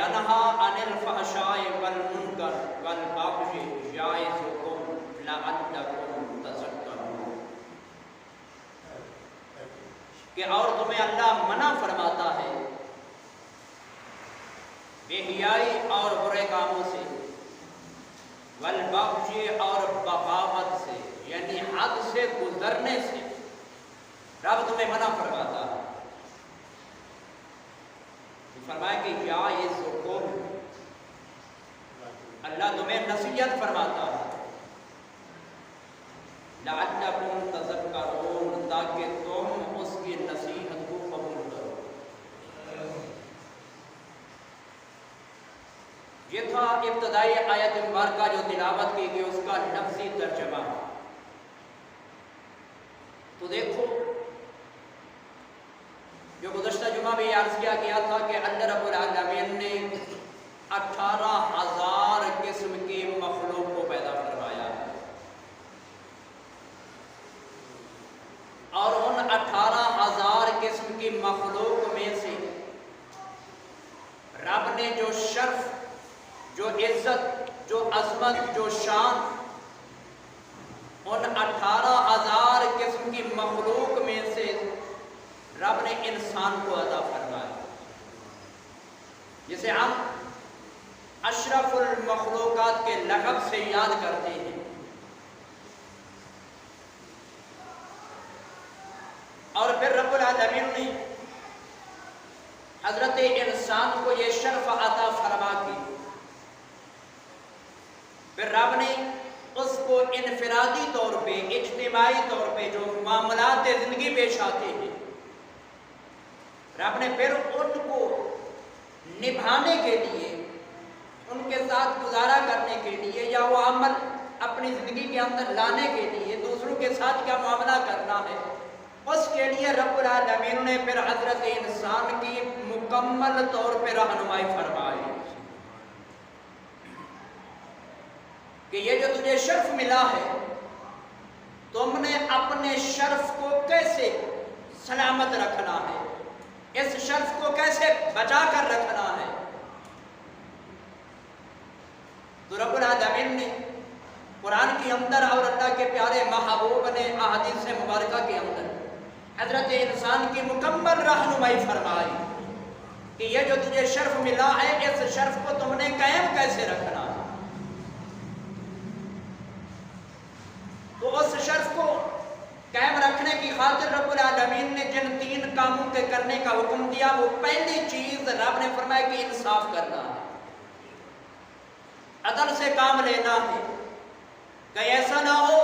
ینہا عن الفحشاء والمنکر والبغی یعظکم لعلکم تذکرون، کہ اور تمہیں اللہ منع فرماتا ہے بے حیائی اور برے کاموں سے، والبغی اور بغاوت سے، یعنی حد سے گزرنے سے رب تمہیں منع فرماتا ہے۔ فرمایا کہ یعظکم، اللہ تمہیں نصیحت فرماتا ہے، لعلکم تذکرون، تاکہ تم اس کی نصیحت کو قبول کرو۔ یہ تھا ابتدائی آیت مبارکہ جو تلاوت کی گئی، اس کا لفظی ترجمہ۔ تو دیکھو جو گزشتہ جمعہ بھی عرض کیا گیا تھا کہ اللہ رب العالمین نے 18,000 قسم کی مخلوق کو پیدا فرمایا ہے، اور ان 18,000 قسم کی مخلوق میں سے رب نے جو شرف، جو عزت، جو عظمت، جو شان ان 18,000 قسم کی مخلوق میں سے رب نے انسان کو عطا فرمایا، جسے ہم اشرف المخلوقات کے لقب سے یاد کرتے ہیں۔ اور پھر رب العالمین نے حضرت انسان کو یہ شرف عطا فرما کی، پھر رب نے اس کو انفرادی طور پہ، اجتماعی طور پہ جو معاملات زندگی پیش آتے ہیں، رب نے پھر ان کو نبھانے کے لیے، ان کے ساتھ گزارا کرنے کے لیے، یا وہ عمل اپنی زندگی کے اندر لانے کے لیے دوسروں کے ساتھ کیا معاملہ کرنا ہے، اس کے لیے رب العالمین نے پھر حضرت انسان کی مکمل طور پہ رہنمائی فرمائی کہ یہ جو تجھے شرف ملا ہے، تم نے اپنے شرف کو کیسے سلامت رکھنا ہے، اس شرف کو کیسے بچا کر رکھنا ہے۔ تو رب العالمین نے قرآن کے اندر اور اللہ کے پیارے محبوب نے احادیث مبارکہ کے اندر حضرت انسان کی مکمل رہنمائی فرمائی کہ یہ جو تجھے شرف ملا ہے، اس شرف کو تم نے قائم کیسے رکھنا ہے۔ تو اس شرف کو قائم رکھنے کی خاطر رب العالمین نے جن 3 کاموں کے کرنے کا حکم دیا، وہ پہلی چیز رب نے فرمایا کہ انصاف کرنا ہے، عدل سے کام لینا ہے، کہ ایسا نہ ہو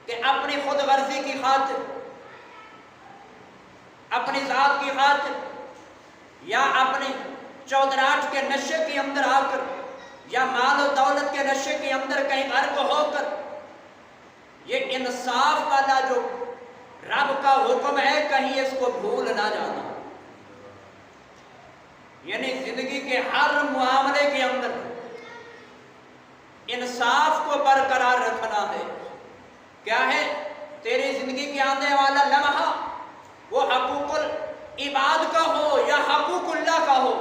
کہ اپنی خود غرضی کی خاطر، اپنی ذات کی خاطر، یا اپنی چودراہٹ کے نشے کے اندر آ کر، یا مال و دولت کے نشے کے اندر کہیں غرق ہو کر، یہ انصاف والا جو رب کا حکم ہے کہیں اس کو بھول نہ جانا۔ یعنی زندگی کے ہر معاملے کے اندر انصاف کو برقرار رکھنا ہے۔ کیا ہے؟ تیری زندگی کے آنے والا لمحہ وہ حقوق العباد کا ہو یا حقوق اللہ کا ہو،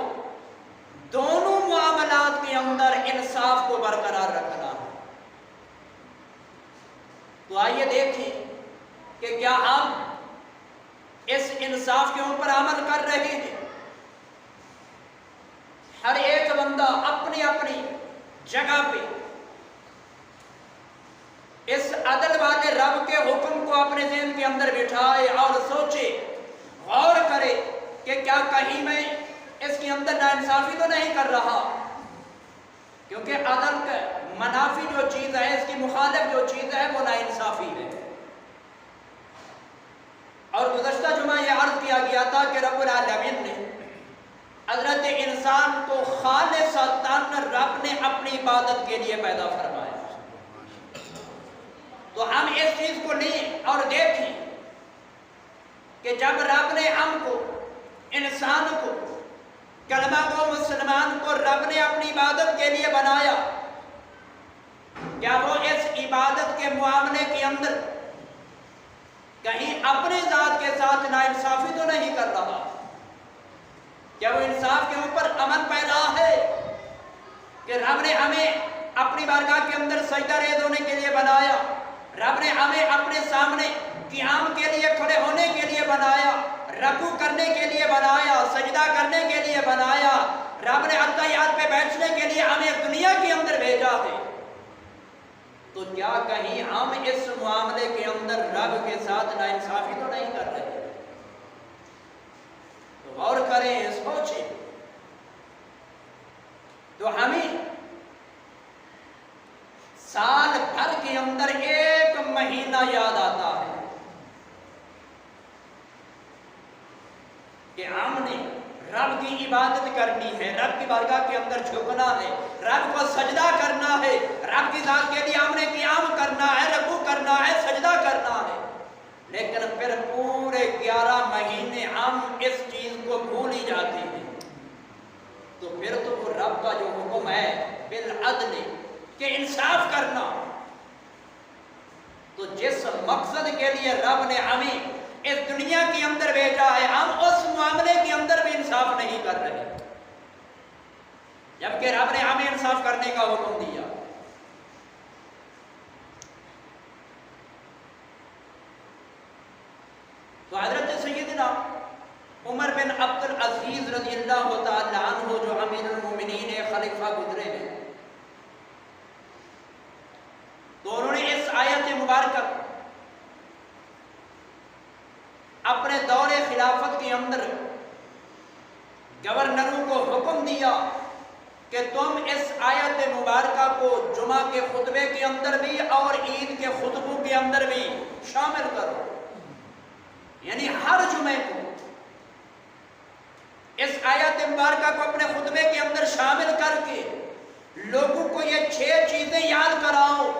دونوں معاملات کے اندر انصاف کو برقرار رکھنا ہے۔ تو آئیے دیکھیں کہ کیا ہم اس انصاف کے اوپر عمل کر رہے ہیں۔ ہر ایک بندہ اپنی اپنی جگہ پہ اس عدل والے رب کے حکم کو اپنے ذہن کے اندر بٹھائے اور سوچے، غور کرے کہ کیا کہیں میں اس کے اندر ناانصافی تو نہیں کر رہا، کیونکہ عدل کا منافی جو چیز ہے، اس کی مخالف جو چیز ہے وہ ناانصافی ہے۔ اور گزشتہ جمعہ یہ عرض کیا گیا تھا کہ رب العالمین نے حضرت انسان کو خالصتاً رب نے اپنی عبادت کے لیے پیدا فرمایا۔ تو ہم اس چیز کو لیں اور دیکھیں کہ جب رب نے ہم کو، انسان کو، کلمہ کو، مسلمان کو رب نے اپنی عبادت کے لیے بنایا، کیا وہ اس عبادت کے معاملے کے اندر کہیں اپنے ذات کے ساتھ ناانصافی تو نہیں کر رہا؟ کیا وہ انصاف کے اوپر عمل پیدا ہے کہ رب نے ہمیں اپنی بارگاہ کے اندر سجدہ ریز ہونے کے لیے بنایا، رب نے ہمیں اپنے سامنے قیام کے لیے کھڑے ہونے کے لیے بنایا، رکوع کرنے کے لیے بنایا، سجدہ کرنے کے لیے بنایا، رب نے اتحیات پہ بیٹھنے کے لیے ہمیں دنیا کے اندر بھیجا ہے، تو کیا کہیں ہم اس معاملے کے اندر رب کے ساتھ ناانصافی تو نہیں کر رہے؟ تو غور کریں، سوچیں، تو ہمیں سال بھر کے اندر ایک مہینہ یاد آتا ہے کہ ہم نے رب کی عبادت کرنی ہے، رب کی بارگاہ کے اندر جھکنا ہے، رب کو سجدہ کرنا ہے، رب کی ذات کے لیے ہم نے قیام کرنا ہے، رکوع کرنا ہے، سجدہ کرنا ہے، لیکن پھر پورے 11 مہینے ہم اس چیز کو بھول ہی جاتے ہیں۔ تو پھر تو وہ رب کا جو حکم ہے بالعدل کہ انصاف کرنا، تو جس مقصد کے لیے رب نے ہمیں اس دنیا کے اندر بھیجا ہے، ہم اس معاملے کے اندر بھی انصاف نہیں کر رہے، جبکہ رب نے ہمیں انصاف کرنے کا حکم دیا۔ تو حضرت سیدنا عمر بن عبد العزیز رضی اللہ تعالی عنہ جو امیر المومنین خلیفہ گزرے ہیں، تو انہوں نے اس آیت مبارکہ اپنے دور خلافت کے اندر گورنروں کو حکم دیا کہ تم اس آیت مبارکہ کو جمعہ کے خطبے کے اندر بھی اور عید کے خطبوں کے اندر بھی شامل کرو، یعنی ہر جمعے کو اس آیت مبارکہ کو اپنے خطبے کے اندر شامل کر کے لوگوں کو یہ 6 چیزیں یاد کراؤ،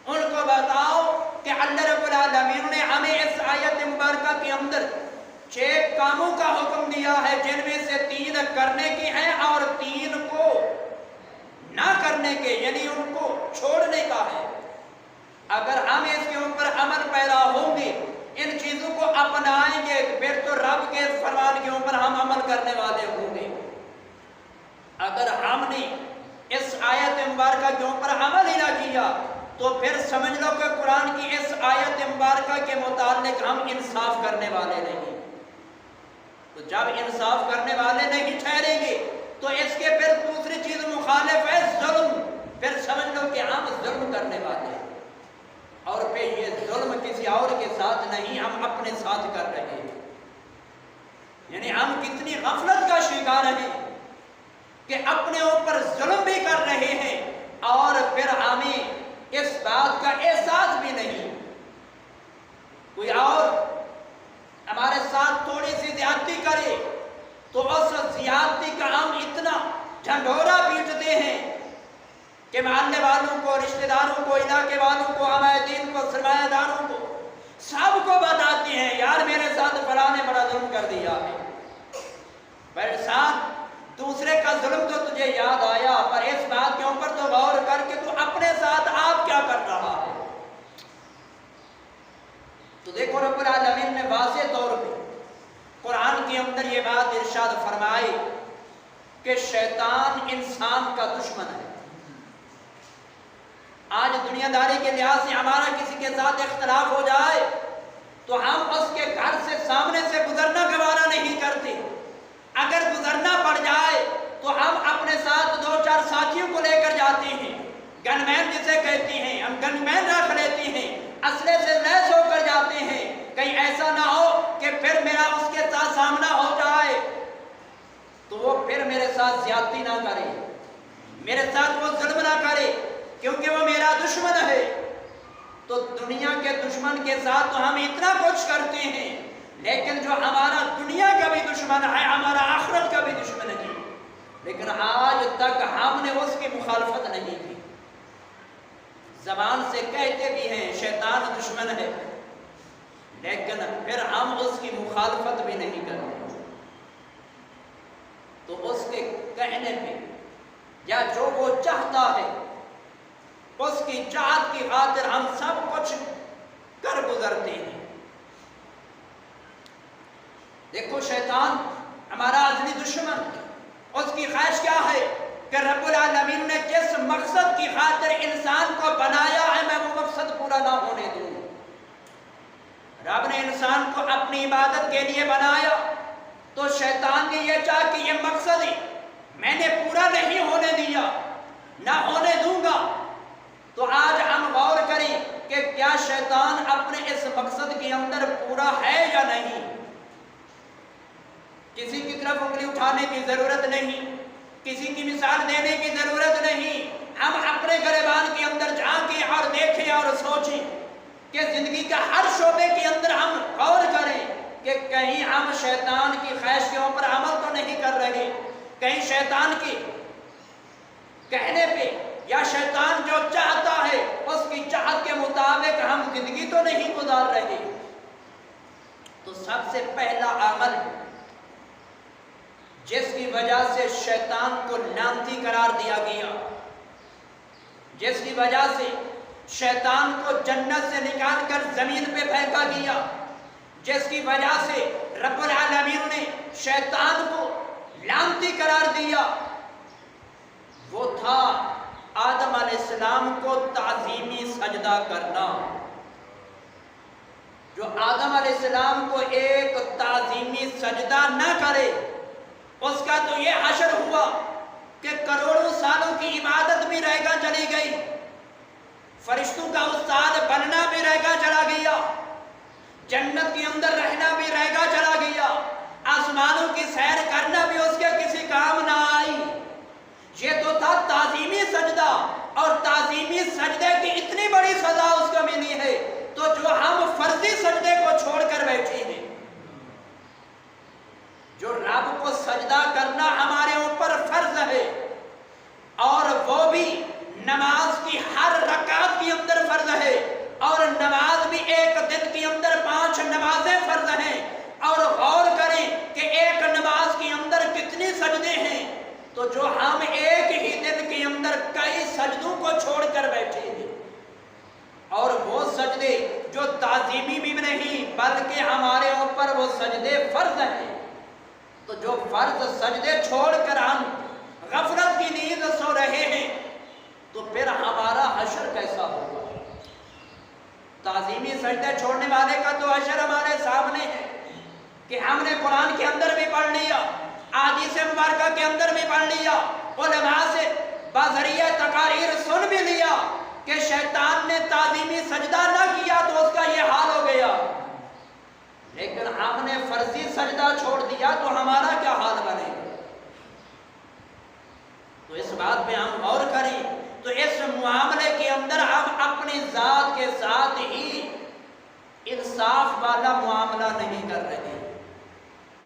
ان کو بتاؤ کہ اللہ رب العالمین نے ہمیں اس آیت مبارکہ کے اندر 6 کاموں کا حکم دیا ہے، جن میں سے 3 کرنے کی ہیں اور 3 کو نہ کرنے کے، یعنی ان کو چھوڑنے کا ہے۔ اگر ہم اس کے اوپر عمل پیدا ہوں گے، ان چیزوں کو اپنائیں گے، پھر تو رب کے فرمان کے اوپر ہم عمل کرنے والے ہوں گے۔ اگر ہم نے اس آیت مبارکہ کے اوپر عمل ہی نہ کیا تو پھر سمجھ لو کہ قرآن کی اس آیت مبارکہ کے متعلق ہم انصاف کرنے والے نہیں۔ تو جب انصاف کرنے والے نہیں ٹھہریں گے تو اس کے پھر دوسری چیز مخالف ہے ظلم، پھر سمجھ لو کہ ہم ظلم کرنے والے ہیں، اور پھر یہ ظلم کسی اور کے ساتھ نہیں، ہم اپنے ساتھ کر رہے ہیں۔ یعنی ہم کتنی غفلت کا شکار ہیں کہ اپنے اوپر ظلم بھی کر رہے ہیں اور پھر ہمیں اس بات کا احساس بھی نہیں۔ کوئی اور ہمارے ساتھ تھوڑی سی زیادتی کرے تو اس زیادتی کا ہم اتنا جھنڈورا پیٹتے ہیں کہ محلے والوں کو، رشتہ داروں کو، علاقے والوں کو، عامہ دین کو، سرمایہ داروں کو، سب کو بتاتے ہیں یار میرے ساتھ فلاں نے بڑا ظلم کر دیا ہے۔ پریشان دوسرے کا ظلم تو تجھے یاد آیا، پر اس بات کے اوپر تو غور کر کے تو اپنے ساتھ آپ کیا کر رہا ہے۔ تو دیکھو رب العالمین نے واضح طور پہ قرآن کے اندر یہ بات ارشاد فرمائی کہ شیطان انسان کا دشمن ہے۔ آج دنیا داری کے لحاظ سے ہمارا کسی کے ساتھ اختلاف ہو جائے تو ہم اس کے گھر سے سامنے سے گزرنا گوارا نہیں کرتے، اگر گزرنا پڑ جائے تو ہم اپنے ساتھ 2-4 ساتھیوں کو لے کر جاتے ہیں، گن مین جسے کہتے ہیں، ہم گن مین رکھ لیتے ہیں، اسلحے سے لیس ہو کر جاتے ہیں، کہیں ایسا نہ ہو کہ پھر میرا اس کے ساتھ سامنا ہو جائے تو وہ پھر میرے ساتھ زیادتی نہ کرے، میرے ساتھ وہ ظلم نہ کرے، کیونکہ وہ میرا دشمن ہے۔ تو دنیا کے دشمن کے ساتھ تو ہم اتنا کچھ کرتے ہیں، لیکن جو ہمارا دنیا کا بھی دشمن ہے، ہمارا آخرت کا بھی دشمن ہے، لیکن آج تک ہم نے اس کی مخالفت نہیں کی۔ زبان سے کہتے بھی ہیں شیطان دشمن ہے، لیکن پھر ہم اس کی مخالفت بھی نہیں کرتے۔ تو اس کے کہنے پہ یا جو وہ چاہتا ہے اس کی چاہت کی خاطر ہم سب کچھ کر گزرتے ہیں۔ دیکھو شیطان ہمارا ازلی دشمن، اس کی خواہش کیا ہے کہ رب العالمین نے جس مقصد کی خاطر انسان کو بنایا ہے میں وہ مقصد پورا نہ ہونے دوں۔ رب نے انسان کو اپنی عبادت کے لیے بنایا تو شیطان نے یہ چاہا کہ یہ مقصد ہی میں نے پورا نہیں ہونے دیا، نہ ہونے دوں گا۔ تو آج ہم غور کریں کہ کیا شیطان اپنے اس مقصد کے اندر پورا ہے یا نہیں۔ کسی کی طرف انگلی اٹھانے کی ضرورت نہیں، کسی کی مثال دینے کی ضرورت نہیں، ہم اپنے گریبان کے اندر جھانکیں اور دیکھیں اور سوچیں کہ زندگی کا ہر شعبے کے اندر ہم غور کریں کہ کہیں ہم شیطان کی خواہش کے اوپر عمل تو نہیں کر رہے، کہیں شیطان کی کہنے پہ یا شیطان جو چاہتا ہے اس کی چاہت کے مطابق ہم زندگی تو نہیں گزار رہے۔ تو سب سے پہلا عمل جس کی وجہ سے شیطان کو لعنتی قرار دیا گیا، جس کی وجہ سے شیطان کو جنت سے نکال کر زمین پہ پھینکا گیا، جس کی وجہ سے رب العالمین نے شیطان کو لعنتی قرار دیا، وہ تھا آدم علیہ السلام کو تعظیمی سجدہ کرنا۔ جو آدم علیہ السلام کو ایک تعظیمی سجدہ نہ کرے اس کا تو یہ حشر ہوا کہ کروڑوں سالوں کی عبادت بھی رہ گا چلی گئی، فرشتوں کا استاد بننا بھی رہ گا چلا گیا، جنت کے اندر رہنا بھی رہ گا چلا گیا، آسمانوں کی سیر کرنا بھی اس کے کسی کام نہ آئی۔ یہ تو تھا تعظیمی سجدہ، اور تعظیمی سجدے کی اتنی بڑی سزا اس کو ملی ہے، تو جو ہم فرضی سجدے کو چھوڑ کر بیٹھے ہیں، جو رب کو سجدہ کرنا ہمارے اوپر فرض ہے، اور وہ بھی نماز کی ہر رکعت کے اندر فرض ہے، اور نماز بھی ایک دن کے اندر 5 نمازیں فرض ہیں، اور غور کریں کہ ایک نماز کے اندر کتنی سجدے ہیں، تو جو ہم ایک ہی دن کے اندر کئی سجدوں کو چھوڑ کر بیٹھے ہیں، اور وہ سجدے جو تعظیمی بھی نہیں بلکہ ہمارے اوپر وہ سجدے فرض ہیں، تو جو فرض سجدے چھوڑ کر ہم غفلت کی نیند سو رہے ہیں، تو پھر ہمارا حشر کیسا ہوگا؟ تعظیمی سجدے چھوڑنے والے کا تو حشر ہمارے سامنے ہے کہ ہم نے قرآن کے اندر بھی پڑھ لیا، احادیث مبارکہ کے اندر بھی پڑھ لیا، علماء سے بذریعہ تقاریر سن بھی لیا کہ شیطان نے تعظیمی سجدہ نہ کیا تو اس کا یہ حال ہو گیا، لیکن ہم نے فرضی سجدہ چھوڑ دیا تو ہمارا کیا حال بنے گا؟ تو اس بات پہ ہم غور کریں، تو اس معاملے کے اندر ہم اپنی ذات کے ساتھ ہی انصاف والا معاملہ نہیں کر رہے۔